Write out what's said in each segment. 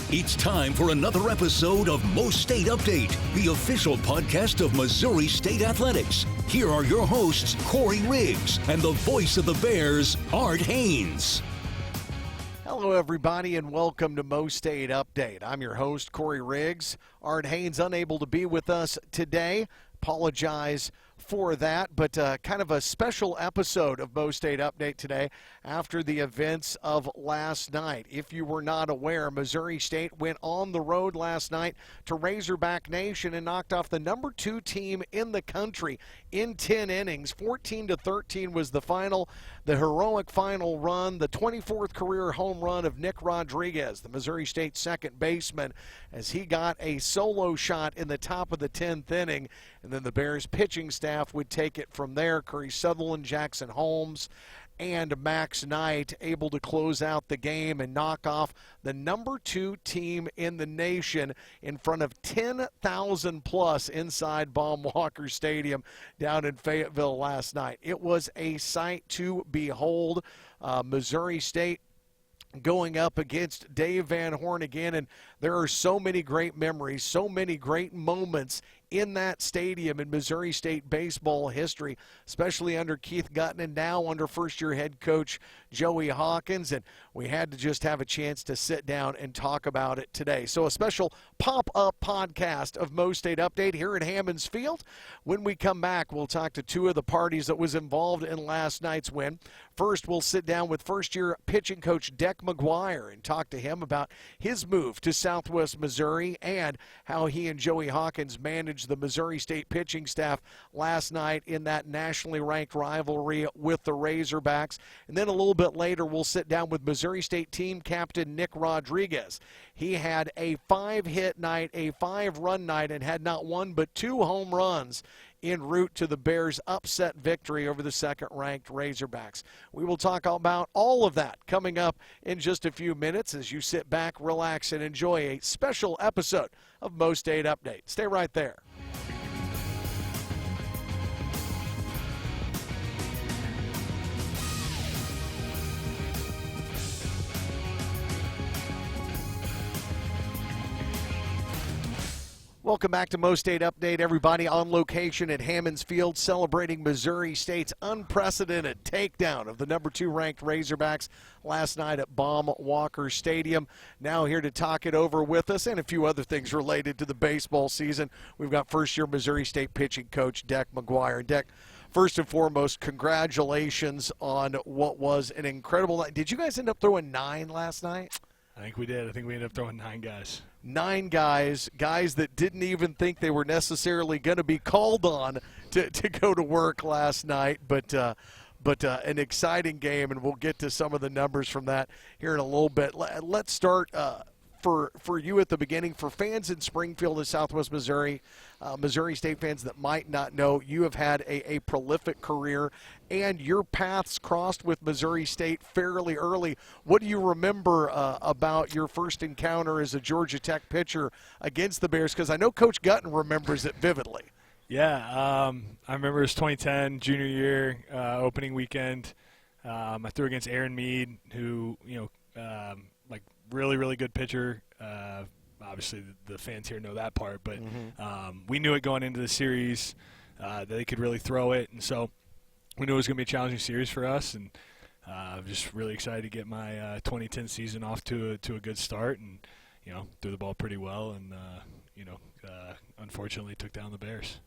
It's time for another episode of MoState Update, the official podcast of Missouri State Athletics. Here are your hosts, Corey Riggs, and the voice of the Bears, Art Haynes. Hello, everybody, and welcome to MoState Update. I'm your host, Corey Riggs. Art Haynes unable to be with us today. Apologize for that, but kind of a special episode of MoState Update today after the events of last night. If you were not aware, Missouri State went on the road last night to Razorback Nation and knocked off the number 2 team in the country in 10 innings. 14-13 was the final. The heroic final run, the 24th career home run of Nick Rodriguez, the Missouri State second baseman, as he got a solo shot in the top of the 10th inning. And then the Bears pitching staff would take it from there. Curry Sutherland, Jackson Holmes, and Max Knight able to close out the game and knock off the number 2 team in the nation in front of 10,000 plus inside Baum-Walker Stadium down in Fayetteville last night. It was a sight to behold. Missouri State going up against Dave Van Horn again, and there are so many great memories, so many great moments in that stadium in Missouri State baseball history, especially under Keith Gutton and now under first-year head coach Joey Hawkins, and we had to just have a chance to sit down and talk about it today. So a special pop-up podcast of MoState Update here at Hammons Field. When we come back, we'll talk to 2 of the parties that was involved in last night's win. First, we'll sit down with first-year pitching coach Deck McGuire and talk to him about his move to Southwest Missouri and how he and Joey Hawkins managed the Missouri State pitching staff last night in that nationally ranked rivalry with the Razorbacks. And then a little bit later, we'll sit down with Missouri State team captain Nick Rodriguez. He had a 5-hit night, a 5-run night, and had not 1 but 2 home runs en route to the Bears' upset victory over the second-ranked Razorbacks. We will talk about all of that coming up in just a few minutes as you sit back, relax, and enjoy a special episode of MoState Update. Stay right there. Welcome back to MoState Update, everybody on location at Hammons Field celebrating Missouri State's unprecedented takedown of the number 2 ranked Razorbacks last night at Baum-Walker Stadium. Now here to talk it over with us and a few other things related to the baseball season, we've got first-year Missouri State pitching coach Deck McGuire. Deck, first and foremost, congratulations on what was an incredible night. Did you guys end up throwing 9 last night? I think we did. I think we ended up throwing 9 guys. 9 guys that didn't even think they were necessarily going to be called on to go to work last night, but an exciting game, and we'll get to some of the numbers from that here in a little bit. Let's start for you at the beginning. For fans in Springfield and Southwest Missouri, Missouri State fans that might not know, you have had a prolific career, and your paths crossed with Missouri State fairly early. What do you remember about your first encounter as a Georgia Tech pitcher against the Bears? Because I know Coach Gutton remembers it vividly. Yeah, I remember it was 2010, junior year, opening weekend. I threw against Aaron Mead, who, really, really good pitcher. Obviously, the fans here know that part, but we knew it going into the series that they could really throw it, and so we knew it was going to be a challenging series for us, and I'm just really excited to get my 2010 season off to a good start, and threw the ball pretty well, and unfortunately took down the Bears.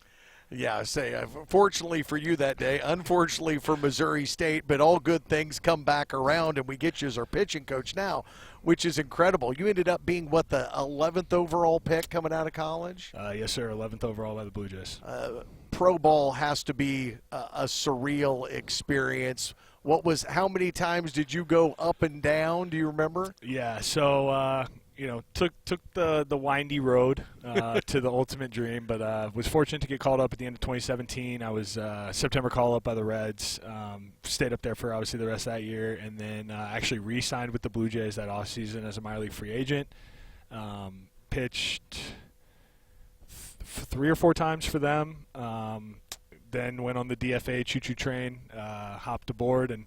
Yeah, fortunately for you that day, unfortunately for Missouri State, but all good things come back around, and we get you as our pitching coach now, which is incredible. You ended up being, the 11th overall pick coming out of college? Yes, sir, 11th overall by the Blue Jays. Pro ball has to be a surreal experience. How many times did you go up and down? Do you remember? Yeah, so took the windy road to the ultimate dream, but was fortunate to get called up at the end of 2017. I was September call-up by the Reds, stayed up there for obviously the rest of that year, and then actually re-signed with the Blue Jays that offseason as a minor league free agent. Pitched 3 or 4 times for them, then went on the DFA choo-choo train, hopped aboard, and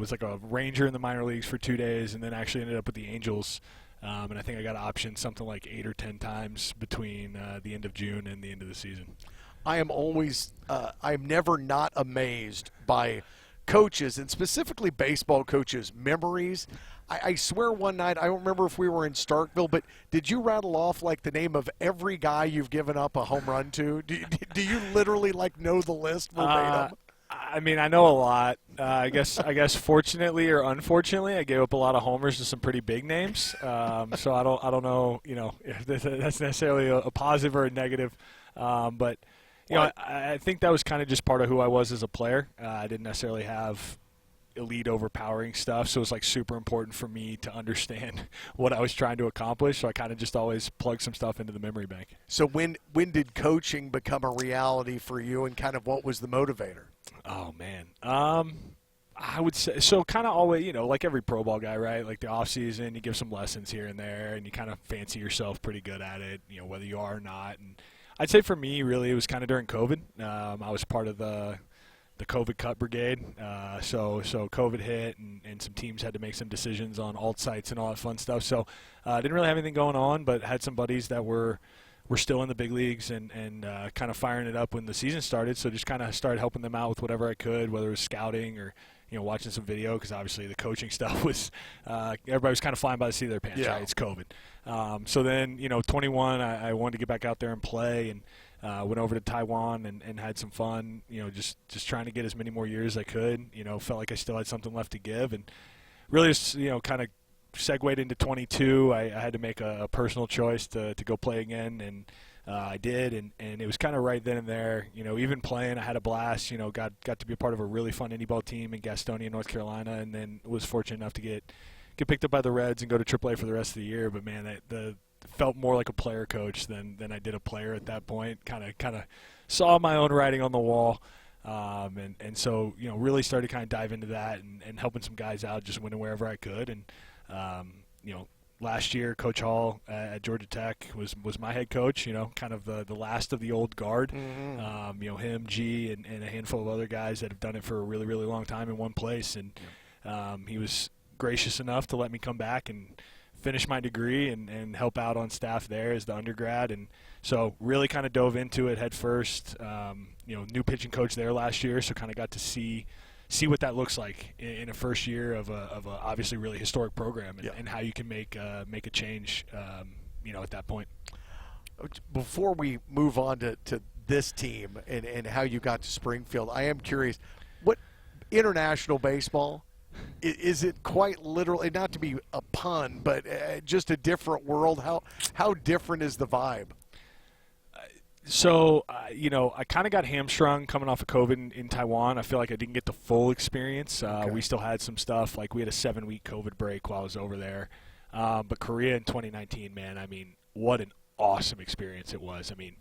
was like a ranger in the minor leagues for 2 days, and then actually ended up with the Angels And I think I got optioned something like 8 or 10 times between the end of June and the end of the season. I am always, I'm never not amazed by coaches, and specifically baseball coaches' memories. I swear one night, I don't remember if we were in Starkville, but did you rattle off like the name of every guy you've given up a home run to? Do you literally like know the list verbatim? I mean, I know a lot. I guess fortunately or unfortunately, I gave up a lot of homers to some pretty big names. So I don't know, if that's necessarily a positive or a negative. But I think that was kind of just part of who I was as a player. I didn't necessarily have elite overpowering stuff, so it was like super important for me to understand what I was trying to accomplish. So I kind of just always plugged some stuff into the memory bank. So when did coaching become a reality for you, and kind of what was the motivator? Oh man, I would say so. Kind of always, like every pro ball guy, right? Like the off season, you give some lessons here and there, and you kind of fancy yourself pretty good at it, whether you are or not. And I'd say for me, really, it was kind of during COVID. I was part of the COVID cut brigade. So COVID hit, and some teams had to make some decisions on alt sites and all that fun stuff. So didn't really have anything going on, but had some buddies that were still in the big leagues and kind of firing it up when the season started. So just kind of started helping them out with whatever I could, whether it was scouting or watching some video, because obviously the coaching stuff was everybody was kind of flying by the seat of their pants. Yeah. Right? It's COVID. So then 21, I wanted to get back out there and play, and went over to Taiwan and had some fun. Just trying to get as many more years as I could. Felt like I still had something left to give, and really just kind of segued into 22. I had to make a personal choice to go play again, and I did, and it was kind of right then and there. Even playing, I had a blast. Got to be a part of a really fun indie ball team in Gastonia, North Carolina, and then was fortunate enough to get picked up by the Reds and go to AAA for the rest of the year. But man, the felt more like a player coach than I did a player at that point. Kind of saw my own writing on the wall. And so, really started to kind of dive into that and helping some guys out, just winning wherever I could. And, last year, Coach Hall at Georgia Tech was my head coach, kind of the last of the old guard. Mm-hmm. Him, G, and a handful of other guys that have done it for a really, really long time in one place. And he was gracious enough to let me come back and finish my degree and help out on staff there as the undergrad. And so really kind of dove into it head first. New pitching coach there last year, so kind of got to see what that looks like in a first year of a obviously really historic program, and how you can make a change at that point. Before we move on to this team and how you got to Springfield, I am curious, what international baseball, is it quite literally, not to be a pun, but just a different world? How different is the vibe? So, I kind of got hamstrung coming off of COVID in Taiwan. I feel like I didn't get the full experience. Okay. We still had some stuff. Like, we had a 7-week COVID break while I was over there. But Korea in 2019, man, I mean, what an awesome experience it was. I mean,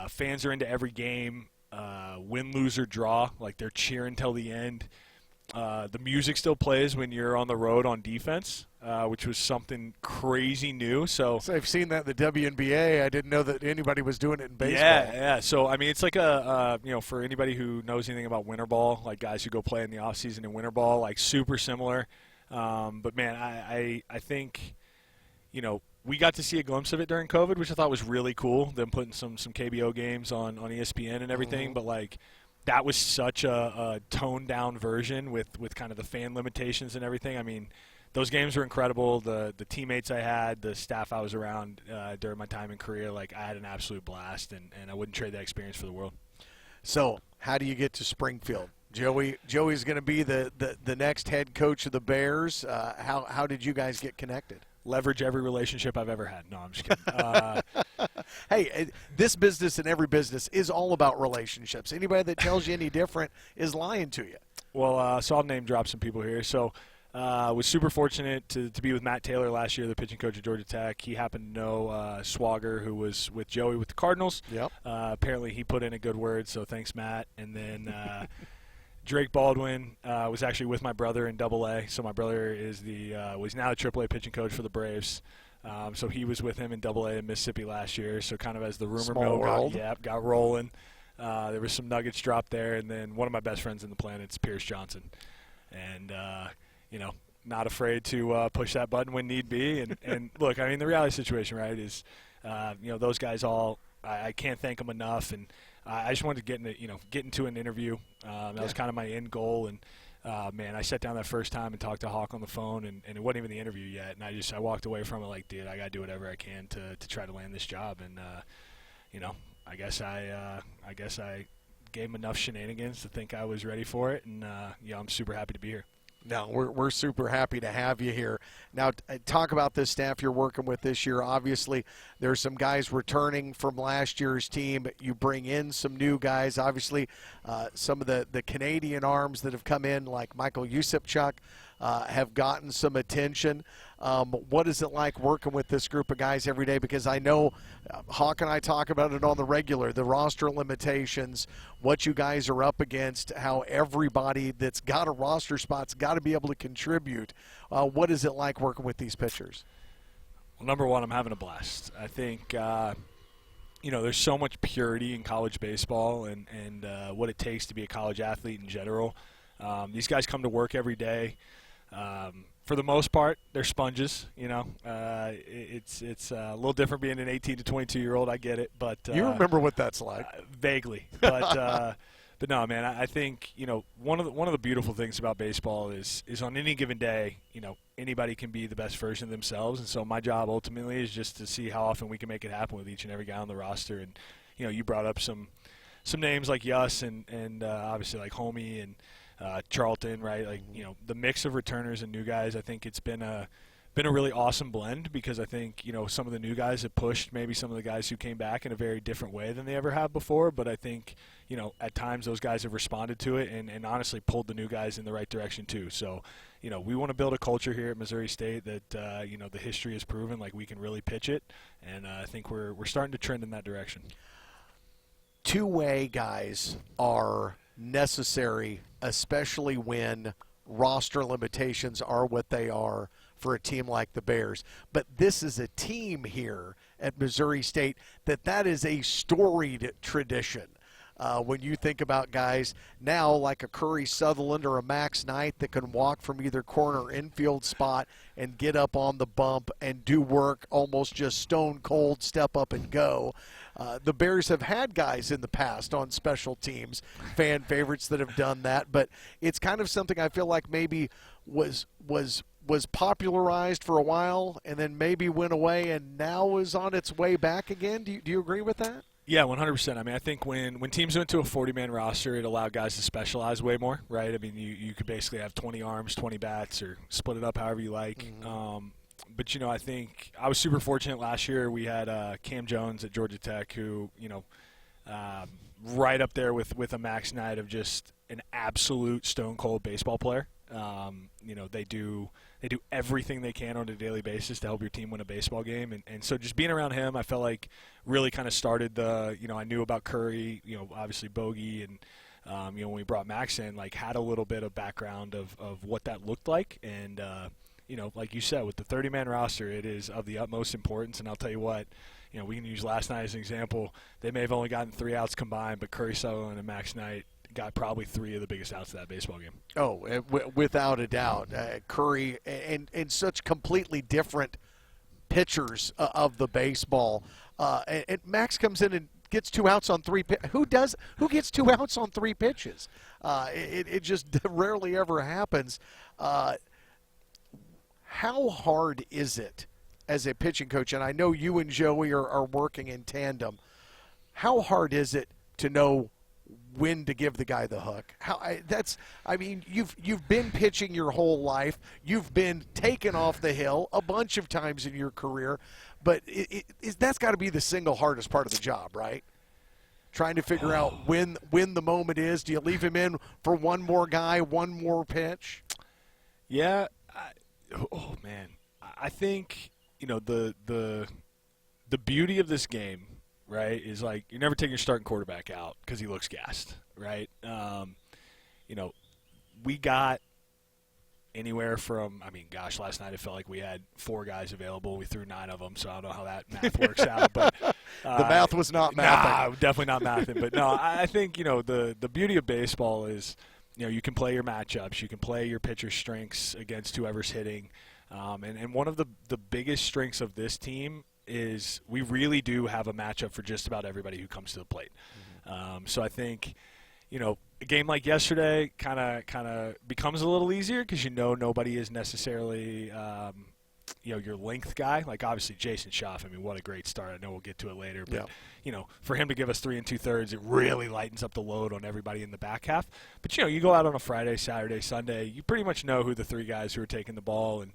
fans are into every game, win, lose, or draw. Like, they're cheering till the end. The music still plays when you're on the road on defense, which was something crazy new. So I've seen that in the WNBA. I didn't know that anybody was doing it in baseball. Yeah. So, I mean, it's like for anybody who knows anything about winter ball, like guys who go play in the off season in winter ball, like super similar. But man, I think, we got to see a glimpse of it during COVID, which I thought was really cool. Them putting some KBO games on ESPN and everything, but like, that was such a toned-down version with kind of the fan limitations and everything. I mean, those games were incredible. The teammates I had, the staff I was around during my time in Korea, like, I had an absolute blast, and I wouldn't trade that experience for the world. So how do you get to Springfield? Joey's going to be the next head coach of the Bears. How did you guys get connected? Leverage every relationship I've ever had. No, I'm just kidding. Hey, this business and every business is all about relationships. Anybody that tells you any different is lying to you. Well, so I'll name drop some people here. So was super fortunate to be with Matt Taylor last year, the pitching coach at Georgia Tech. He happened to know Swagger, who was with Joey with the Cardinals. Yep. Apparently he put in a good word, so thanks, Matt. And then Drake Baldwin was actually with my brother in AA. So my brother is was now a AAA pitching coach for the Braves. So he was with him in AA in Mississippi last year. So kind of as the rumor mill got rolling, there was some nuggets dropped there. And then one of my best friends in the planet's Pierce Johnson. And, not afraid to push that button when need be. And look, I mean, the reality situation, right, is those guys all I can't thank them enough. And I just wanted to get into an interview. That was kind of my end goal. And man, I sat down that first time and talked to Hawk on the phone, and it wasn't even the interview yet. And I walked away from it like, dude, I got to do whatever I can to try to land this job. And I guess I gave him enough shenanigans to think I was ready for it, and I'm super happy to be here. No, we're super happy to have you here. Now, talk about this staff you're working with this year. Obviously, there's some guys returning from last year's team. You bring in some new guys. Obviously, some of the Canadian arms that have come in, like Michael Yusupchuk, have gotten some attention. What is it like working with this group of guys every day? Because I know Hawk and I talk about it on the regular, the roster limitations, what you guys are up against, how everybody that's got a roster spot's got to be able to contribute. What is it like working with these pitchers? Well, number one, I'm having a blast. I think, there's so much purity in college baseball and what it takes to be a college athlete in general. These guys come to work every day. For the most part, they're sponges. It's a little different being an 18 to 22-year-old. I get it, but you remember what that's like? Vaguely, but no, man. I think one of the beautiful things about baseball is on any given day, anybody can be the best version of themselves, and so my job ultimately is just to see how often we can make it happen with each and every guy on the roster. And you brought up some names like Yus and obviously like Homie and Charlton, right? Like, the mix of returners and new guys, I think it's been a really awesome blend, because I think, some of the new guys have pushed maybe some of the guys who came back in a very different way than they ever have before. But I think, at times those guys have responded to it and honestly pulled the new guys in the right direction too. So, we want to build a culture here at Missouri State that, the history has proven like we can really pitch it. And I think we're starting to trend in that direction. Two-way guys are necessary, especially when roster limitations are what they are for a team like the Bears. But this is a team here at Missouri State that is a storied tradition. When you think about guys now like a Curry Sutherland or a Max Knight that can walk from either corner or infield spot and get up on the bump and do work almost just stone cold, step up and go. The Bears have had guys in the past on special teams, fan favorites that have done that, but it's kind of something I feel like maybe was popularized for a while and then maybe went away and now is on its way back again. Do you agree with that? Yeah, 100%. I mean, I think when teams went to a 40-man roster, it allowed guys to specialize way more, right? I mean, you could basically have 20 arms, 20 bats, or split it up however you like. Mm-hmm. But, I think I was super fortunate last year. We had Cam Jones at Georgia Tech who, right up there with a Max Knight of just an absolute stone-cold baseball player. They do everything they can on a daily basis to help your team win a baseball game. And so just being around him, I felt like really kind of started I knew about Curry, obviously Bogey, and, when we brought Max in, like had a little bit of background of what that looked like. And, like you said, with the 30-man roster, it is of the utmost importance. And I'll tell you what, we can use last night as an example. They may have only gotten 3 outs combined, but Curry Sutherland and Max Knight got probably 3 of the biggest outs of that baseball game. Oh, without a doubt. Curry and such completely different pitchers of the baseball. And Max comes in and gets 2 outs on 3 pitches. Who gets 2 outs on 3 pitches? It just rarely ever happens. How hard is it as a pitching coach? And I know you and Joey are working in tandem. How hard is it to know when to give the guy the hook? You've been pitching your whole life. You've been taken off the hill a bunch of times in your career, but that's got to be the single hardest part of the job, right? Trying to figure out when the moment is. Do you leave him in for one more guy, one more pitch? Yeah. Man, I think the beauty of this game, right, is like you're never taking your starting quarterback out because he looks gassed, right? We got anywhere from, last night it felt like we had 4 guys available. We threw 9 of them, so I don't know how that math works out. But the math was not mathing. Nah, definitely not mathing. But no, I think the beauty of baseball is you can play your matchups, you can play your pitcher strengths against whoever's hitting. And one of the biggest strengths of this team is we really do have a matchup for just about everybody who comes to the plate. So I think, a game like yesterday kind of becomes a little easier because nobody is necessarily your length guy. Like obviously Jason Schaaf, I mean, what a great start. I know we'll get to it later, but for him to give us 3 2/3, it really lightens up the load on everybody in the back half. But you go out on a Friday, Saturday, Sunday, you pretty much know who the 3 guys who are taking the ball, and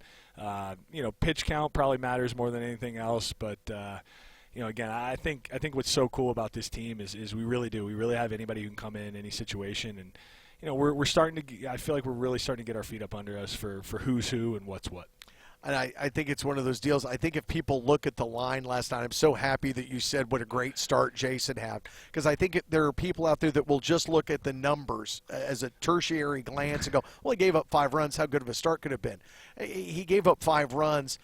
pitch count probably matters more than anything else. But again, I think what's so cool about this team is we really have anybody who can come in any situation, and we're starting to. I feel like we're really starting to get our feet up under us for who's who and what's what. And I think it's one of those deals. I think if people look at the line last night, I'm so happy that you said what a great start Jason had, because I think there are people out there that will just look at the numbers as a tertiary glance and go, well, he gave up 5 runs. How good of a start could have been? He gave up 5 runs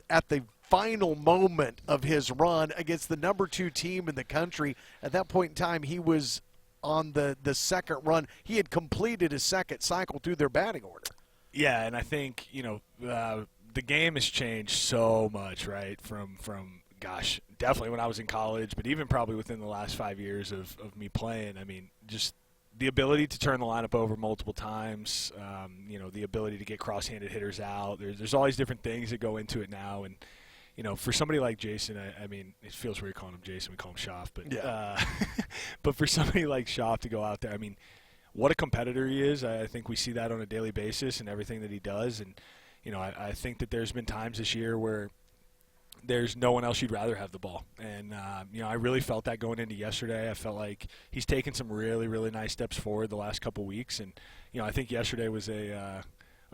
at the final moment of his run against the number 2 team in the country. At that point in time, he was on the second run. He had completed his second cycle through their batting order. Yeah, and I think, the game has changed so much, right, from gosh, definitely when I was in college, but even probably within the last 5 years of me playing. I mean, just the ability to turn the lineup over multiple times, the ability to get cross-handed hitters out. There's all these different things that go into it now, and for somebody like Jason, I mean, it feels weird calling him Jason. We call him Schaaf, but but for somebody like Schaaf to go out there, I mean, what a competitor he is. I think we see that on a daily basis and everything that he does. And, I think that there's been times this year where there's no one else you'd rather have the ball. And, I really felt that going into yesterday. I felt like he's taken some really, really nice steps forward the last couple weeks. And, I think yesterday was a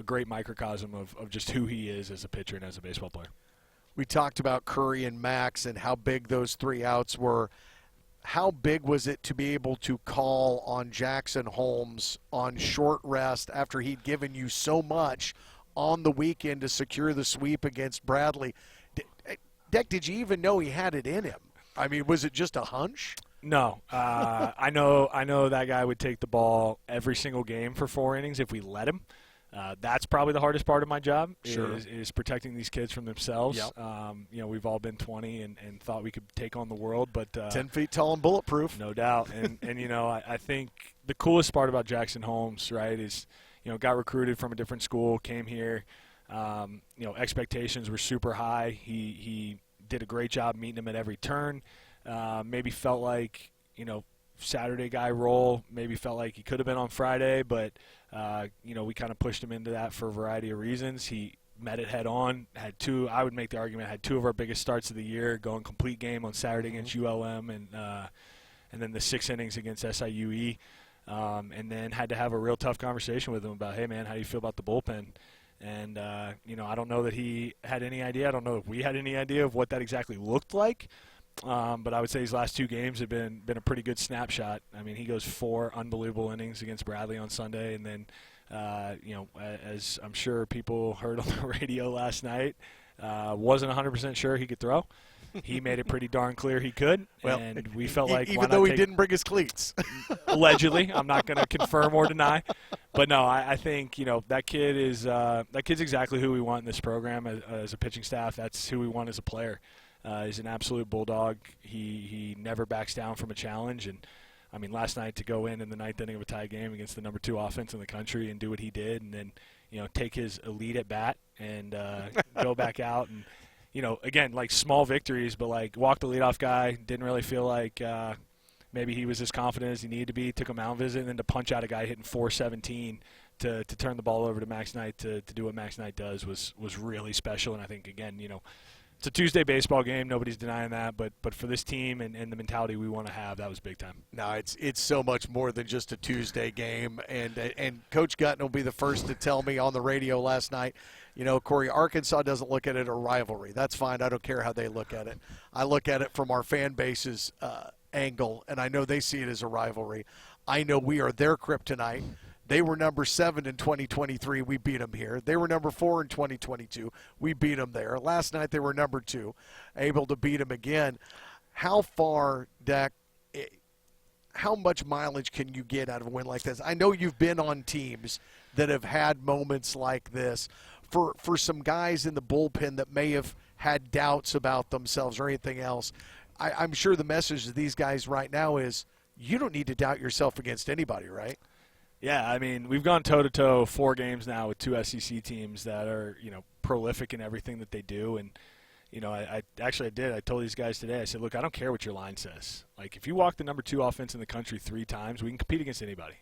great microcosm of just who he is as a pitcher and as a baseball player. We talked about Curry and Max and how big those 3 outs were. How big was it to be able to call on Jackson Holmes on short rest after he'd given you so much on the weekend to secure the sweep against Bradley? Deck, did you even know he had it in him? I mean, was it just a hunch? No. I know that guy would take the ball every single game for 4 innings if we let him. That's probably the hardest part of my job, is protecting these kids from themselves. Yep. We've all been 20 and thought we could take on the world, but 10 feet tall and bulletproof. No doubt. And I think the coolest part about Jackson Holmes, right, is got recruited from a different school, came here. Expectations were super high. He did a great job meeting him at every turn. Maybe felt like Saturday guy role. Maybe felt like he could have been on Friday, but we kind of pushed him into that for a variety of reasons. He met it head on. I would make the argument, had 2 of our biggest starts of the year, going complete game on Saturday against ULM, and then the 6 innings against SIUE, and then had to have a real tough conversation with him about, hey man, how do you feel about the bullpen? And I don't know that he had any idea. I don't know if we had any idea of what that exactly looked like. But I would say his last 2 games have been a pretty good snapshot. I mean, he goes 4 unbelievable innings against Bradley on Sunday, and then, as I'm sure people heard on the radio last night, wasn't 100% sure he could throw. He made it pretty darn clear he could, and we felt like even though he didn't bring his cleats. Allegedly, I'm not going to confirm or deny, but no, I think that kid's exactly who we want in this program as a pitching staff. That's who we want as a player. He's an absolute bulldog. He never backs down from a challenge. And, I mean, last night to go in the 9th inning of a tie game against the number 2 offense in the country and do what he did, and then, take his elite at bat and go back out. And, again, like small victories, but like walked the leadoff guy, didn't really feel like maybe he was as confident as he needed to be, took a mound visit, and then to punch out a guy hitting 417 to turn the ball over to Max Knight to do what Max Knight does was really special. And I think, again, it's a Tuesday baseball game. Nobody's denying that. But for this team and the mentality we want to have, that was big time. No, it's so much more than just a Tuesday game. And Coach Gutton will be the first to tell me on the radio last night, Corey, Arkansas doesn't look at it as a rivalry. That's fine. I don't care how they look at it. I look at it from our fan base's angle, and I know they see it as a rivalry. I know we are their kryptonite. They were number 7 in 2023. We beat them here. They were number 4 in 2022. We beat them there. Last night they were number 2, able to beat them again. How far, Dak, how much mileage can you get out of a win like this? I know you've been on teams that have had moments like this. For some guys in the bullpen that may have had doubts about themselves or anything else, I'm sure the message to these guys right now is you don't need to doubt yourself against anybody, right? Yeah, I mean, we've gone toe-to-toe 4 games now with 2 SEC teams that are, prolific in everything that they do. And, I did. I told these guys today, I said, look, I don't care what your line says. Like, if you walk the number 2 offense in the country 3 times, we can compete against anybody.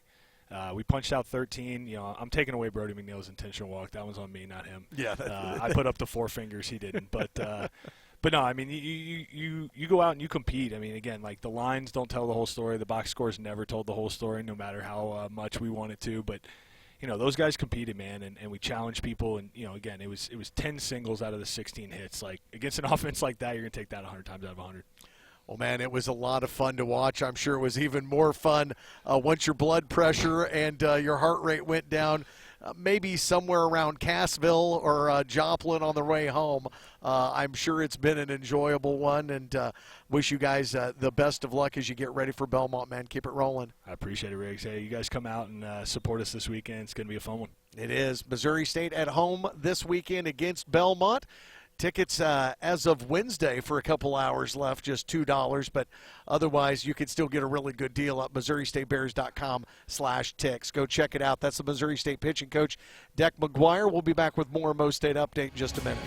We punched out 13. I'm taking away Brody McNeil's intentional walk. That one's on me, not him. Yeah. I put up the 4 fingers. He didn't. But no, I mean, you go out and you compete. I mean, again, like the lines don't tell the whole story. The box scores never told the whole story, no matter how much we wanted to. But those guys competed, man, and we challenged people. And again, it was 10 singles out of the 16 hits. Like against an offense like that, you're gonna take that 100 times out of 100. Well, man, it was a lot of fun to watch. I'm sure it was even more fun once your blood pressure and your heart rate went down, maybe somewhere around Cassville or Joplin on the way home. I'm sure it's been an enjoyable one, and wish you guys the best of luck as you get ready for Belmont, man. Keep it rolling. I appreciate it, Riggs. Hey, you guys come out and support us this weekend. It's going to be a fun one. It is. Missouri State at home this weekend against Belmont. Tickets as of Wednesday for a couple hours left, just $2. But otherwise, you can still get a really good deal at MissouriStateBears.com/ticks. Go check it out. That's the Missouri State pitching coach, Deck McGuire. We'll be back with more MoState Update in just a minute.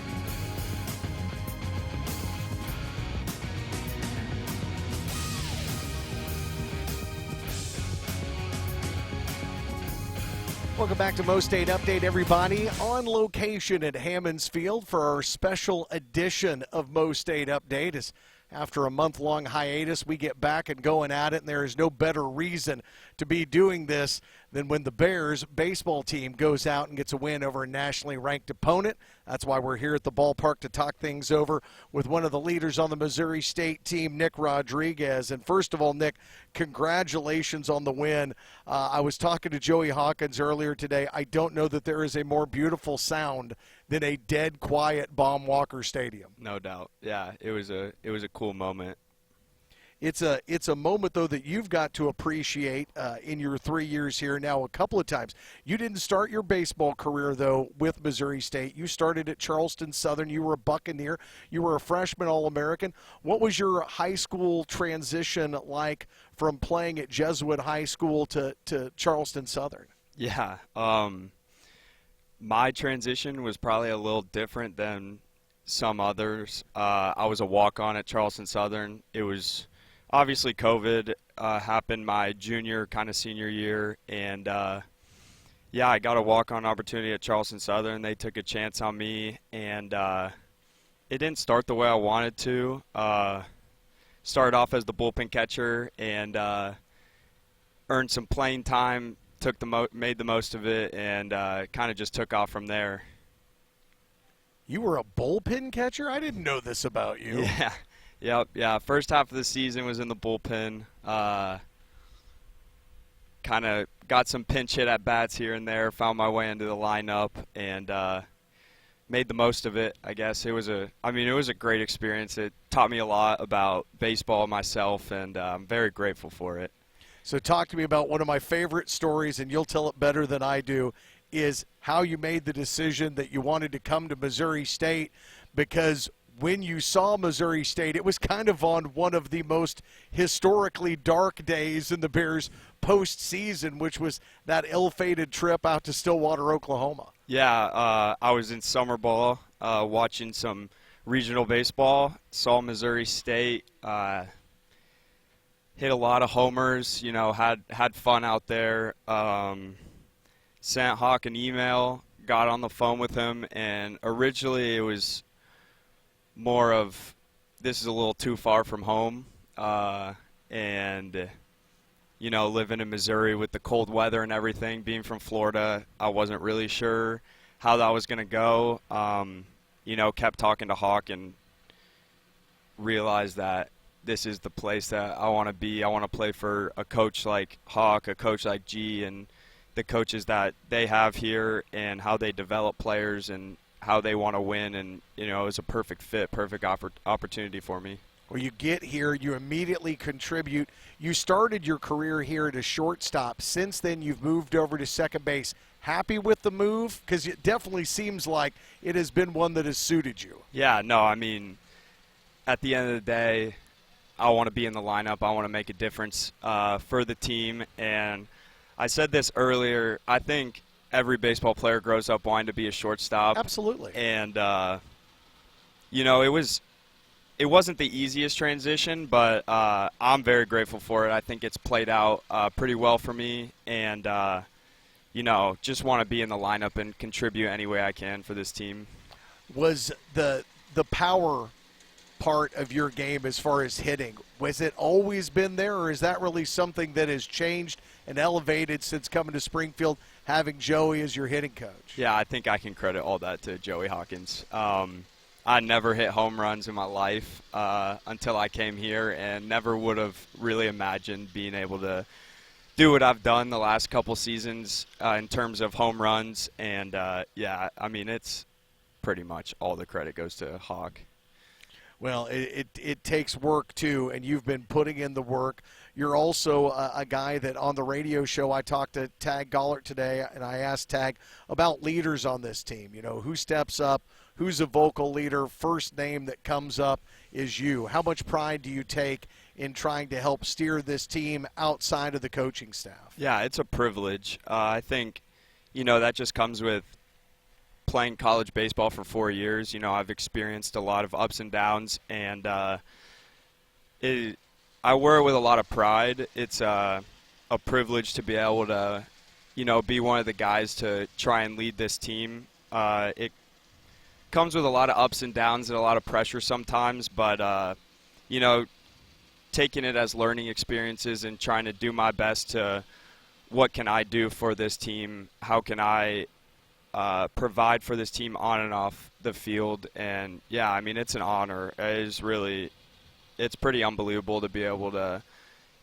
Welcome back to MoState Update, everybody. On location at Hammonds Field for our special edition of MoState Update. As after a month-long hiatus, we get back and going at it, and there is no better reason to be doing this than when the Bears baseball team goes out and gets a win over a nationally ranked opponent. That's why we're here at the ballpark to talk things over with one of the leaders on the Missouri State team, Nick Rodriguez. And first of all, Nick, congratulations on the win. I was talking to Joey Hawkins earlier today. I don't know that there is a more beautiful sound than a dead quiet Baum Walker Stadium. No doubt. Yeah, it was a cool moment. It's a moment, though, that you've got to appreciate in your 3 years here now a couple of times. You didn't start your baseball career, though, with Missouri State. You started at Charleston Southern. You were a Buccaneer. You were a freshman All-American. What was your high school transition like from playing at Jesuit High School to Charleston Southern? Yeah. My transition was probably a little different than some others. I was a walk-on at Charleston Southern. It was obviously COVID happened my junior, kind of senior year, and I got a walk-on opportunity at Charleston Southern. They took a chance on me, and it didn't start the way I wanted to. Started off as the bullpen catcher and earned some playing time, made the most of it, and kind of just took off from there. You were a bullpen catcher? I didn't know this about you. Yeah. First half of the season was in the bullpen. Kind of got some pinch hit at bats here and there. Found my way into the lineup and made the most of it. I guess it was a great experience. It taught me a lot about baseball myself, and I'm very grateful for it. So talk to me about one of my favorite stories, and you'll tell it better than I do, is how you made the decision that you wanted to come to Missouri State, because when you saw Missouri State, it was kind of on one of the most historically dark days in the Bears' postseason, which was that ill-fated trip out to Stillwater, Oklahoma. Yeah, I was in summer ball watching some regional baseball, saw Missouri State, hit a lot of homers, had fun out there. Sent Hawk an email, got on the phone with him, and originally it was more of this is a little too far from home, and living in Missouri with the cold weather and everything, being from Florida, I wasn't really sure how that was going to go. Kept talking to Hawk and realized that this is the place that I want to be. I want to play for a coach like Hawk, a coach like G, and the coaches that they have here and how they develop players and how they want to win. And, it was a perfect fit, perfect opportunity for me. Well, you get here, you immediately contribute. You started your career here at a shortstop. Since then, you've moved over to second base. Happy with the move? Because it definitely seems like it has been one that has suited you. Yeah, no, I mean, at the end of the day, I want to be in the lineup. I want to make a difference for the team. And I said this earlier, I think every baseball player grows up wanting to be a shortstop. Absolutely. And, it wasn't the easiest transition, but I'm very grateful for it. I think it's played out pretty well for me. And, just want to be in the lineup and contribute any way I can for this team. Was the power part of your game as far as hitting, was it always been there, or is that really something that has changed and elevated since coming to Springfield, having Joey as your hitting coach? Yeah, I think I can credit all that to Joey Hawkins. I never hit home runs in my life until I came here, and never would have really imagined being able to do what I've done the last couple seasons in terms of home runs. And, it's pretty much all the credit goes to Hawk. Well, it takes work, too, and you've been putting in the work. You're also a guy that on the radio show, I talked to Tag Gollert today, and I asked Tag about leaders on this team. Who steps up, who's a vocal leader, first name that comes up is you. How much pride do you take in trying to help steer this team outside of the coaching staff? Yeah, it's a privilege. I think, that just comes with playing college baseball for 4 years. I've experienced a lot of ups and downs, and I wear it with a lot of pride. It's a privilege to be able to, be one of the guys to try and lead this team. It comes with a lot of ups and downs and a lot of pressure sometimes, but, taking it as learning experiences and trying to do my best to what can I do for this team, how can I provide for this team on and off the field. And, it's an honor. It's pretty unbelievable to be able to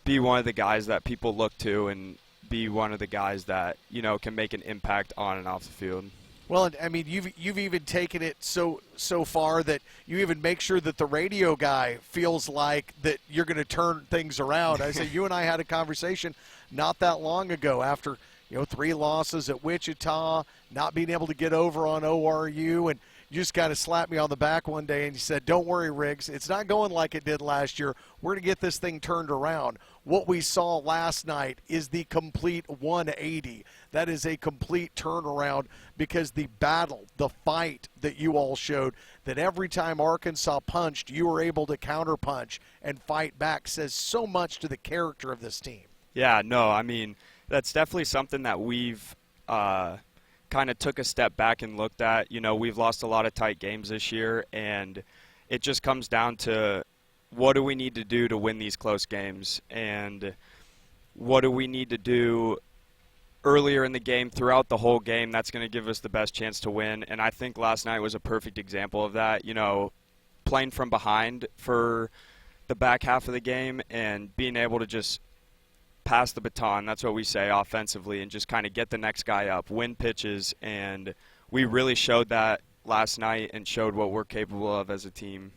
be one of the guys that people look to and be one of the guys that, can make an impact on and off the field. Well, you've even taken it so far that you even make sure that the radio guy feels like that you're going to turn things around. I say you and I had a conversation not that long ago after 3 losses at Wichita, not being able to get over on ORU, and you just kind of slapped me on the back one day and you said, "Don't worry, Riggs, it's not going like it did last year. We're going to get this thing turned around." What we saw last night is the complete 180. That is a complete turnaround because the battle, the fight that you all showed, that every time Arkansas punched, you were able to counterpunch and fight back, says so much to the character of this team. Yeah, no, that's definitely something that we've kind of took a step back and looked at. We've lost a lot of tight games this year, and it just comes down to what do we need to do to win these close games, and what do we need to do earlier in the game, throughout the whole game, that's going to give us the best chance to win. And I think last night was a perfect example of that. Playing from behind for the back half of the game and being able to just pass the baton, that's what we say offensively, and just kind of get the next guy up, win pitches, and we really showed that last night and showed what we're capable of as a team.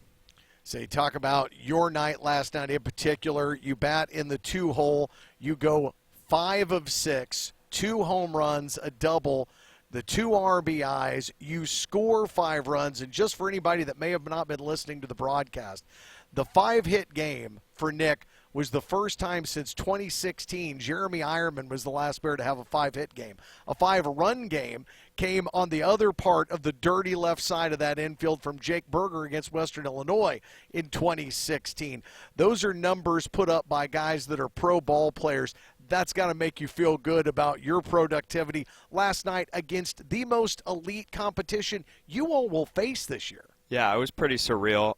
So you talk about your night last night in particular. You bat in the 2-hole. You go 5 of 6, 2 home runs, a double, the 2 RBIs. You score 5 runs. And just for anybody that may have not been listening to the broadcast, the 5-hit game for Nick was the first time since 2016. Jeremy Ironman was the last player to have a 5-hit game. A 5-run game came on the other part of the dirty left side of that infield from Jake Berger against Western Illinois in 2016. Those are numbers put up by guys that are pro ball players. That's got to make you feel good about your productivity last night against the most elite competition you all will face this year. Yeah, it was pretty surreal.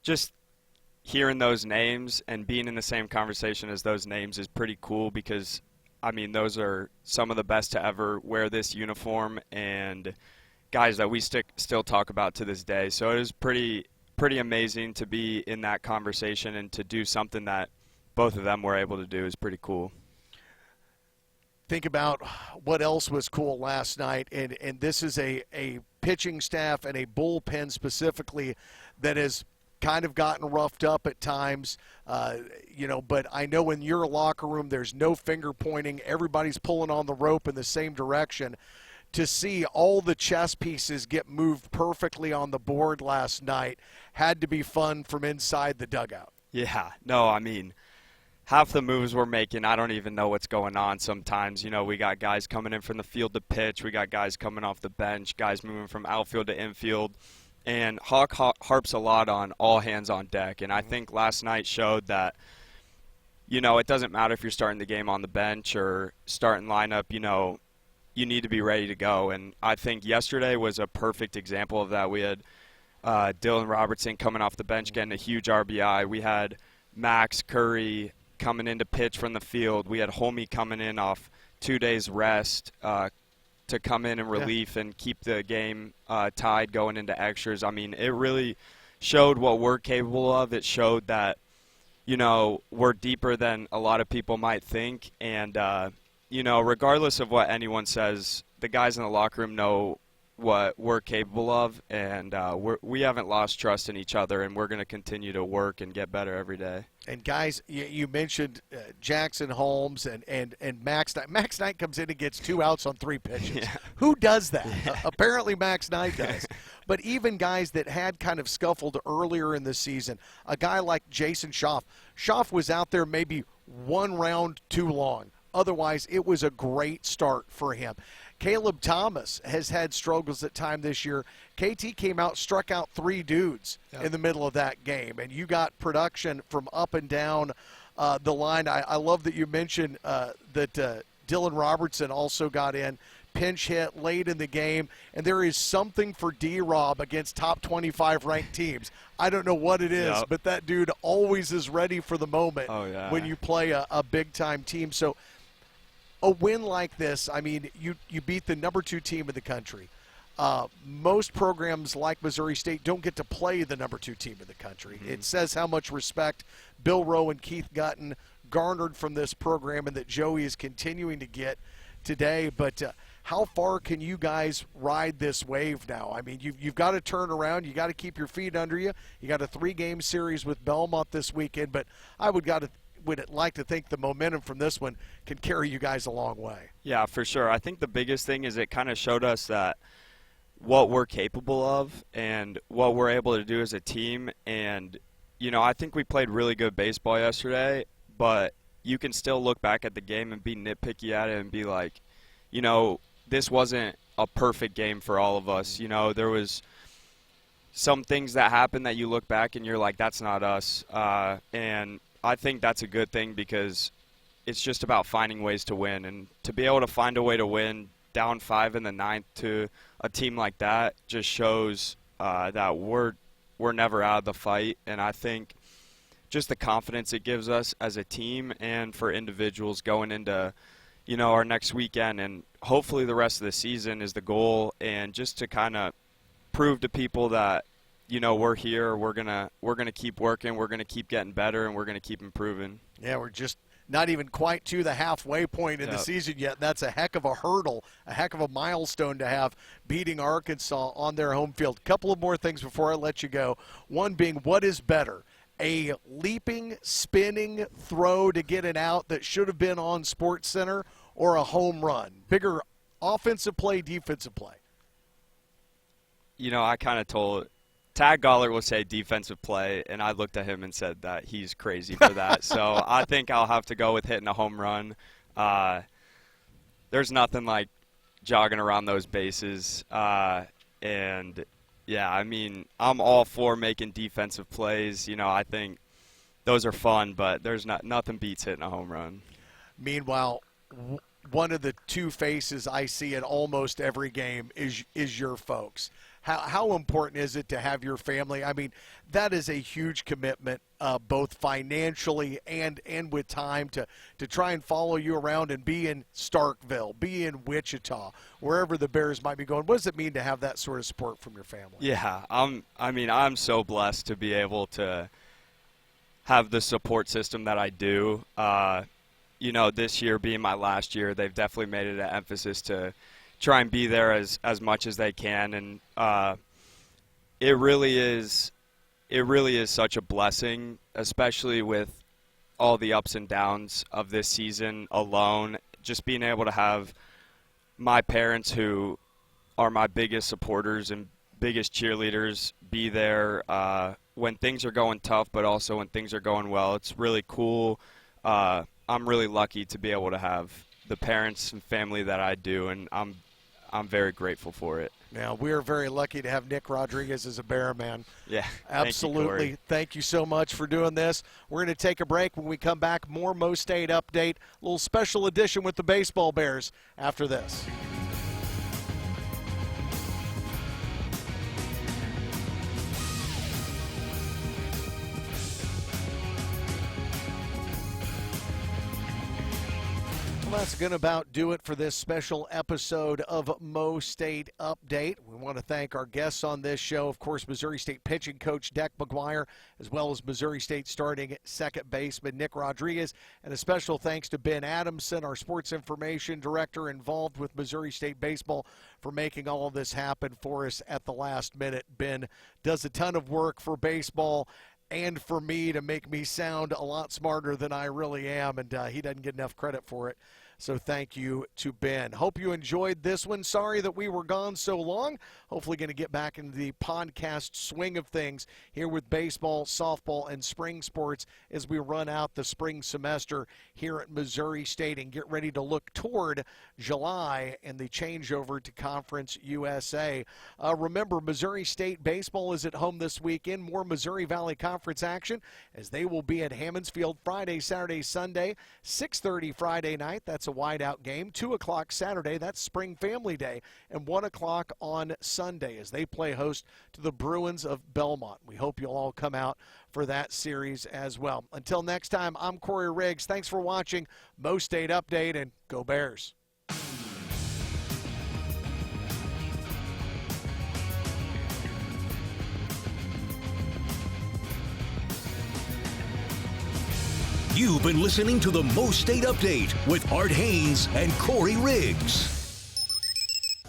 Just hearing those names and being in the same conversation as those names is pretty cool because, those are some of the best to ever wear this uniform and guys that we still talk about to this day. So it was pretty amazing to be in that conversation and to do something that both of them were able to do is pretty cool. Think about what else was cool last night, and this is a pitching staff and a bullpen specifically that has kind of gotten roughed up at times, but I know in your locker room there's no finger pointing. Everybody's pulling on the rope in the same direction. To see all the chess pieces get moved perfectly on the board last night had to be fun from inside the dugout. Yeah, no, I mean, half the moves we're making, I don't even know what's going on sometimes. We got guys coming in from the field to pitch. We got guys coming off the bench, guys moving from outfield to infield. And Hawk harps a lot on all hands on deck. And I think last night showed that, it doesn't matter if you're starting the game on the bench or starting lineup, you need to be ready to go. And I think yesterday was a perfect example of that. We had Dylan Robertson coming off the bench getting a huge RBI. We had Max Curry coming in to pitch from the field. We had Homie coming in off 2 days rest to come in relief and keep the game tied going into extras. I mean, it really showed what we're capable of. It showed that, we're deeper than a lot of people might think. And, regardless of what anyone says, the guys in the locker room know what we're capable of, and we haven't lost trust in each other, and we're going to continue to work and get better every day. And guys, you mentioned Jackson Holmes and Max Knight. Max Knight comes in and gets 2 outs on 3 pitches. Yeah. Who does that? Apparently Max Knight does. But even guys that had kind of scuffled earlier in the season, a guy like Jason Schaaf. Schaaf was out there maybe 1 round too long. Otherwise, it was a great start for him. Caleb Thomas has had struggles at time this year. KT came out, struck out 3 dudes in the middle of that game, and you got production from up and down the line. I love that you mentioned that Dylan Robertson also got in, pinch hit late in the game, and there is something for D-Rob against top 25 ranked teams. I don't know what it is, but that dude always is ready for the moment when you play a big-time team. So a win like this, I mean, you beat the number 2 team in the country. Most programs like Missouri State don't get to play the number 2 team in the country. Mm-hmm. It says how much respect Bill Rowe and Keith Gutton garnered from this program and that Joey is continuing to get today. But how far can you guys ride this wave now? I mean, you've got to turn around. You got to keep your feet under you. You got a 3-game series with Belmont this weekend, but I would like to think the momentum from this one can carry you guys a long way. Yeah, for sure. I think the biggest thing is it kind of showed us that what we're capable of and what we're able to do as a team. And, I think we played really good baseball yesterday, but you can still look back at the game and be nitpicky at it and be like, this wasn't a perfect game for all of us. There was some things that happened that you look back and you're like, that's not us. And I think that's a good thing because it's just about finding ways to win. And to be able to find a way to win down 5 in the 9th to a team like that just shows that we're never out of the fight. And I think just the confidence it gives us as a team and for individuals going into, our next weekend and hopefully the rest of the season is the goal. And just to kind of prove to people that, we're here, we're gonna keep working, we're gonna keep getting better, and we're gonna keep improving. Yeah, we're just not even quite to the halfway point in the season yet. That's a heck of a hurdle, a heck of a milestone to have, beating Arkansas on their home field. Couple of more things before I let you go. One being, what is better? A leaping, spinning throw to get an out that should have been on SportsCenter, or a home run? Bigger offensive play, defensive play? I kind of told Tag Gollert will say defensive play, and I looked at him and said that he's crazy for that. So I think I'll have to go with hitting a home run. There's nothing like jogging around those bases. And, yeah, I mean, I'm all for making defensive plays. I think those are fun, but there's nothing beats hitting a home run. Meanwhile, one of the 2 faces I see in almost every game is your folks. How important is it to have your family? I mean, that is a huge commitment, both financially and with time to try and follow you around and be in Starkville, be in Wichita, wherever the Bears might be going. What does it mean to have that sort of support from your family? Yeah, I'm so blessed to be able to have the support system that I do. This year being my last year, they've definitely made it an emphasis to try and be there as much as they can. And it really is it really is such a blessing, especially with all the ups and downs of this season alone. Just being able to have my parents, who are my biggest supporters and biggest cheerleaders, be there when things are going tough, but also when things are going well. It's really cool. I'm really lucky to be able to have the parents and family that I do, and I'm very grateful for it. Now, we're very lucky to have Nick Rodriguez as a Bear, man. Yeah, absolutely. Thank you so much for doing this. We're going to take a break. When we come back, more MoState update, a little special edition with the baseball Bears after this. Well, that's going to about do it for this special episode of MoState Update. We want to thank our guests on this show, of course, Missouri State pitching coach Deck McGuire, as well as Missouri State starting second baseman Nick Rodriguez, and a special thanks to Ben Adamson, our sports information director involved with Missouri State baseball, for making all of this happen for us at the last minute. Ben does a ton of work for baseball and for me to make me sound a lot smarter than I really am, and he doesn't get enough credit for it. So thank you to Ben. Hope you enjoyed this one. Sorry that we were gone so long. Hopefully going to get back into the podcast swing of things here with baseball, softball, and spring sports as we run out the spring semester here at Missouri State and get ready to look toward July and the changeover to Conference USA. Remember, Missouri State baseball is at home this weekend. More Missouri Valley Conference action as they will be at Hammonds Field Friday, Saturday, Sunday, 6:30 Friday night. That's a wideout game. 2 o'clock Saturday, that's Spring Family Day, and 1 o'clock on Sunday as they play host to the Bruins of Belmont. We hope you'll all come out for that series as well. Until next time, I'm Corey Riggs. Thanks for watching MoState Update, and go Bears. You've been listening to the MoState Update with Art Haynes and Corey Riggs.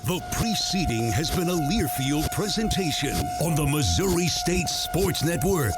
The preceding has been a Learfield presentation on the Missouri State Sports Network.